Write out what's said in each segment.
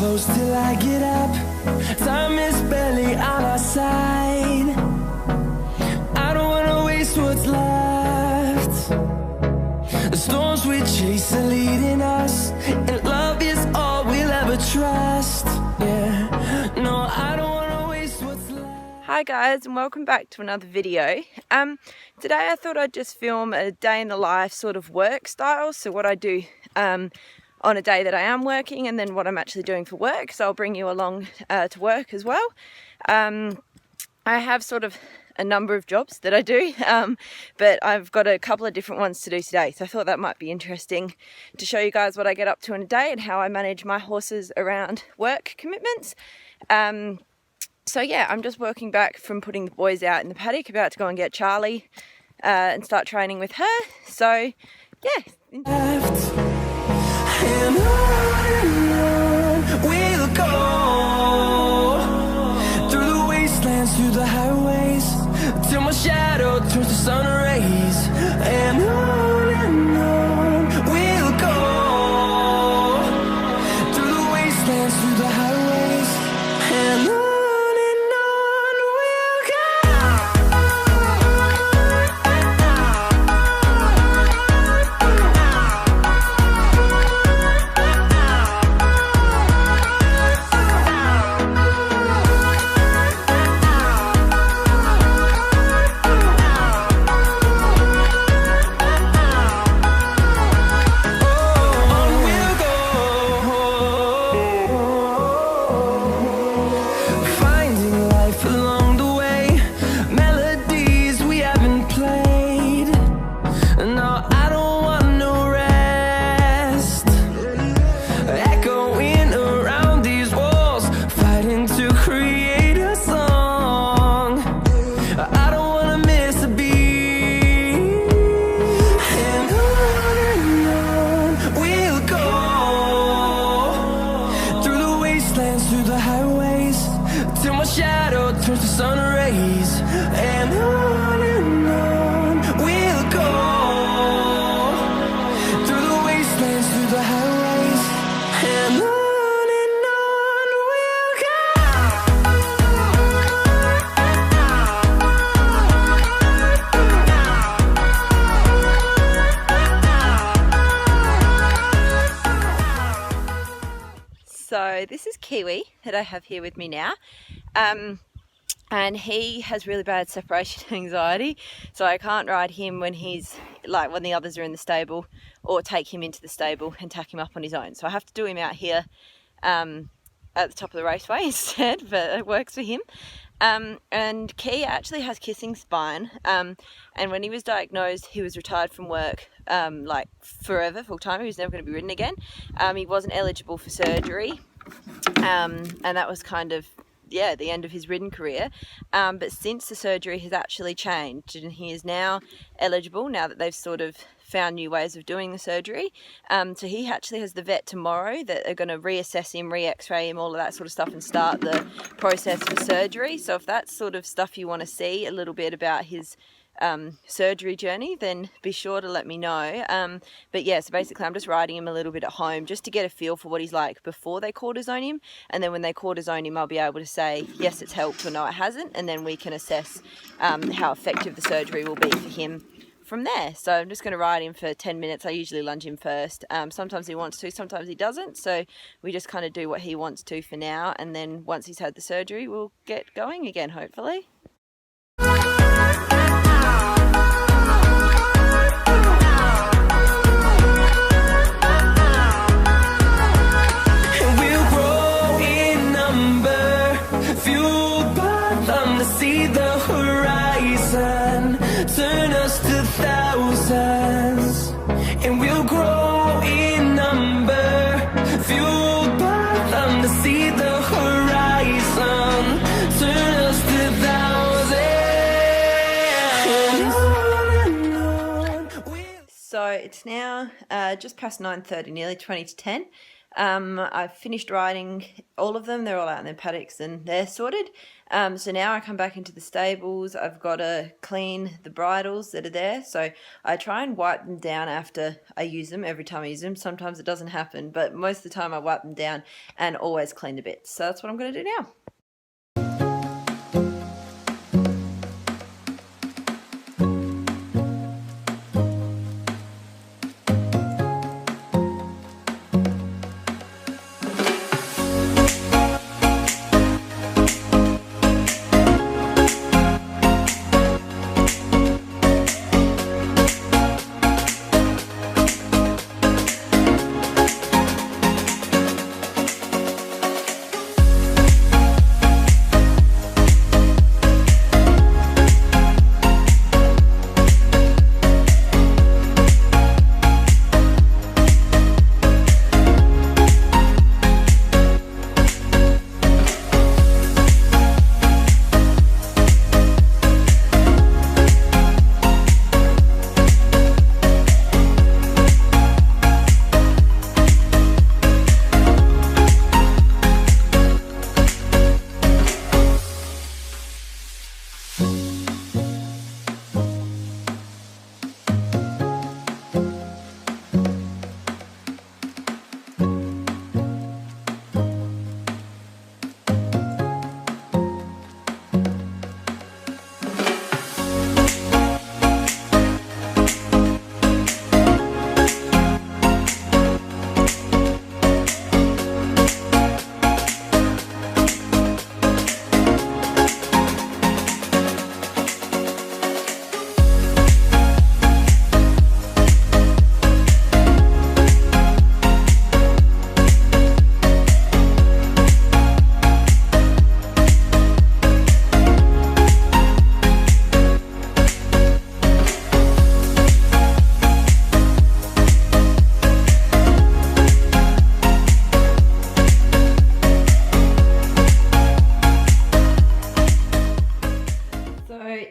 close till I get up. Time is barely on our side. I don't wanna waste what's left. The storms we chase are leading us, and love is all we'll ever trust. Yeah, no, I don't wanna waste what's left. Hi guys, and welcome back to another video. Today I thought I'd just film a day in the life sort of work style, so what I do on a day that I am working, and then what I'm actually doing for work. So I'll bring you along to work as well. I have sort of a number of jobs that I do, but I've got a couple of different ones to do today. So I thought that might be interesting to show you guys what I get up to in a day and how I manage my horses around work commitments. So yeah, I'm just working back from putting the boys out in the paddock, about to go and get Charlie and start training with her. So yeah. And on we'll go, through the wastelands, through the highways, till my shadow turns to sun rays. And on we'll go, through the wastelands, through the highways, and on we'll go. So this is Kiwi that I have here with me now. And he has really bad separation anxiety, so I can't ride him when he's like when the others are in the stable, or take him into the stable and tack him up on his own. So I have to do him out here at the top of the raceway instead, but it works for him. And Key actually has kissing spine, and when he was diagnosed, he was retired from work like forever, full time. He was never going to be ridden again. He wasn't eligible for surgery, and that was kind of the end of his ridden career. But since the surgery has actually changed, and he is now eligible, now that they've sort of found new ways of doing the surgery. So he actually has the vet tomorrow that are going to reassess him, re-x-ray him, all of that sort of stuff, and start the process for surgery. So if that's sort of stuff you want to see a little bit about his surgery journey, then be sure to let me know. But yeah, so basically I'm just riding him a little bit at home just to get a feel for what he's like before they cortisone him, and then when they cortisone him I'll be able to say yes, it's helped, or no, it hasn't, and then we can assess how effective the surgery will be for him from there. So I'm just going to ride him for 10 minutes. I usually lunge him first. Sometimes he wants to, sometimes he doesn't, so we just kind of do what he wants to for now, and then once he's had the surgery we'll get going again, hopefully. See the horizon, turn us to thousands, and we'll grow in number, fueled by them to see the horizon, turn us to thousands. So it's now just past 9:30, nearly 20 to 10. I've finished riding all of them. They're all out in their paddocks and they're sorted. So now I come back into the stables. I've got to clean the bridles that are there. So I try and wipe them down after I use them, every time I use them. Sometimes it doesn't happen, but most of the time I wipe them down and always clean the bits. So that's what I'm going to do now.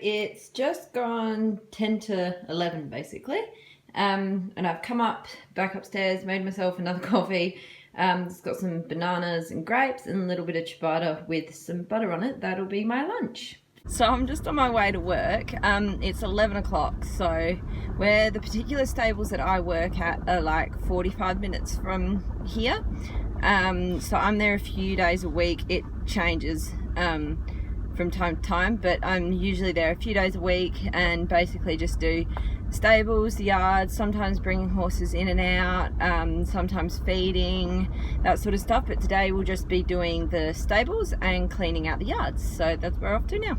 It's just gone 10 to 11 basically, and I've come back upstairs, made myself another coffee. It's got some bananas and grapes and a little bit of ciabatta with some butter on it. That'll be my lunch. So I'm just on my way to work. It's 11 o'clock, so where the particular stables that I work at are like 45 minutes from here. So I'm there a few days a week. It changes from time to time, but I'm usually there a few days a week and basically just do stables, the yards, sometimes bringing horses in and out, sometimes feeding, that sort of stuff. But today we'll just be doing the stables and cleaning out the yards. So that's what we're off to now.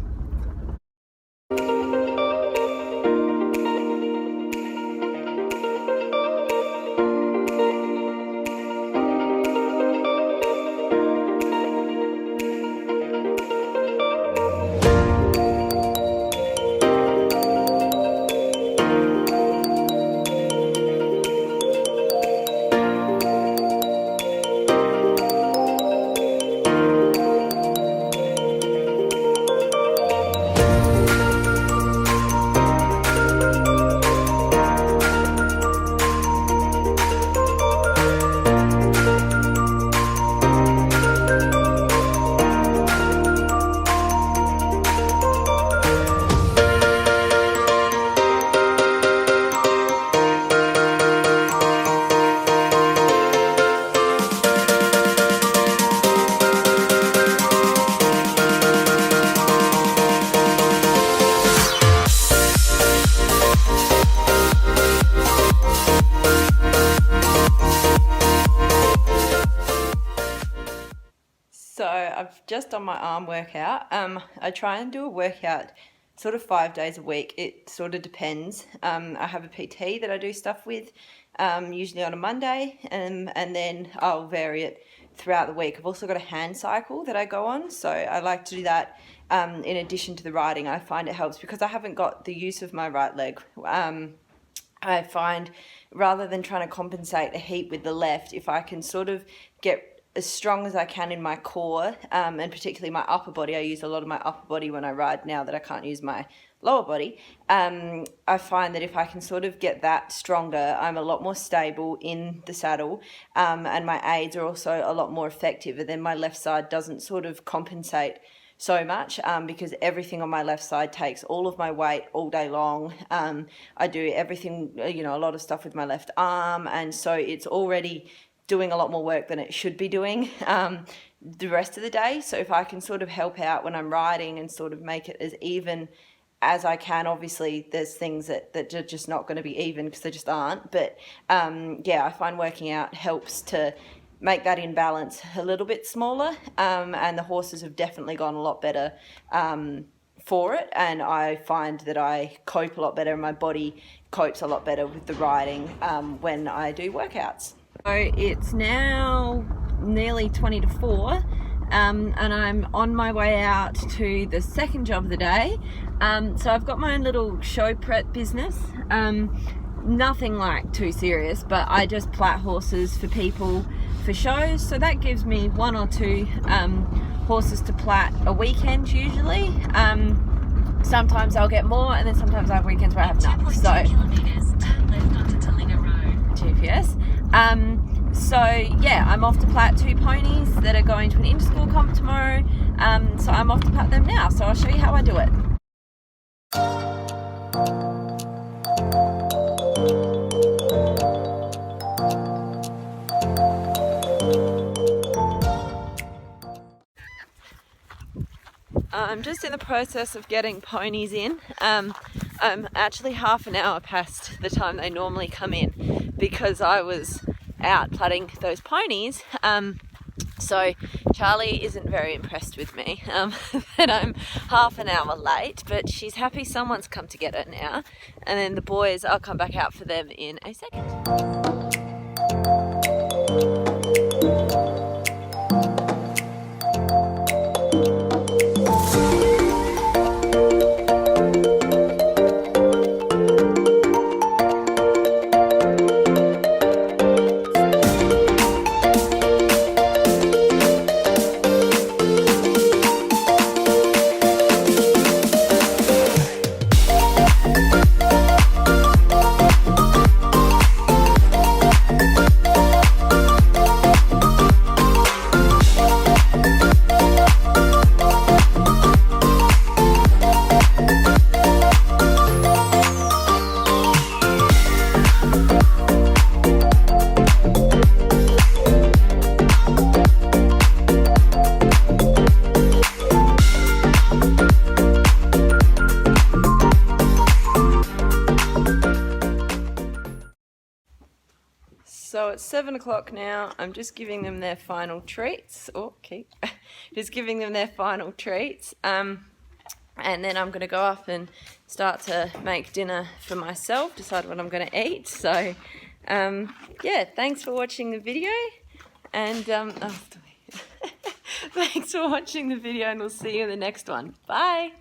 So I've just done my arm workout. I try and do a workout sort of 5 days a week. It sort of depends. I have a PT that I do stuff with, usually on a Monday, and then I'll vary it throughout the week. I've also got a hand cycle that I go on, so I like to do that in addition to the riding. I find it helps because I haven't got the use of my right leg. I find rather than trying to compensate a heap with the left, if I can sort of get as strong as I can in my core, and particularly my upper body. I use a lot of my upper body when I ride now that I can't use my lower body. I find that if I can sort of get that stronger, I'm a lot more stable in the saddle, and my aids are also a lot more effective. And then my left side doesn't sort of compensate so much, because everything on my left side takes all of my weight all day long. I do everything, a lot of stuff with my left arm, and so it's already doing a lot more work than it should be doing the rest of the day. So if I can sort of help out when I'm riding and sort of make it as even as I can, obviously there's things that are just not going to be even because they just aren't. But I find working out helps to make that imbalance a little bit smaller, and the horses have definitely gone a lot better for it, and I find that I cope a lot better and my body copes a lot better with the riding when I do workouts. So it's now nearly 20 to 4, and I'm on my way out to the second job of the day. So I've got my own little show prep business, nothing like too serious, but I just plait horses for people for shows. So that gives me 1 or 2 horses to plait a weekend usually. Sometimes I'll get more, and then sometimes I have weekends where I have none. So GPS. So yeah, I'm off to plait 2 ponies that are going to an inter-school comp tomorrow. So I'm off to plait them now. So I'll show you how I do it. I'm just in the process of getting ponies in. I'm actually half an hour past the time they normally come in because I was out plaiting those ponies. So Charlie isn't very impressed with me that I'm half an hour late, but she's happy someone's come to get her now. And then the boys, I'll come back out for them in a second. So it's 7 o'clock now. I'm just giving them their final treats. Oh, okay. Just giving them their final treats. And then I'm going to go up and start to make dinner for myself, decide what I'm going to eat. So, yeah, thanks for watching the video. And, thanks for watching the video, and we'll see you in the next one. Bye.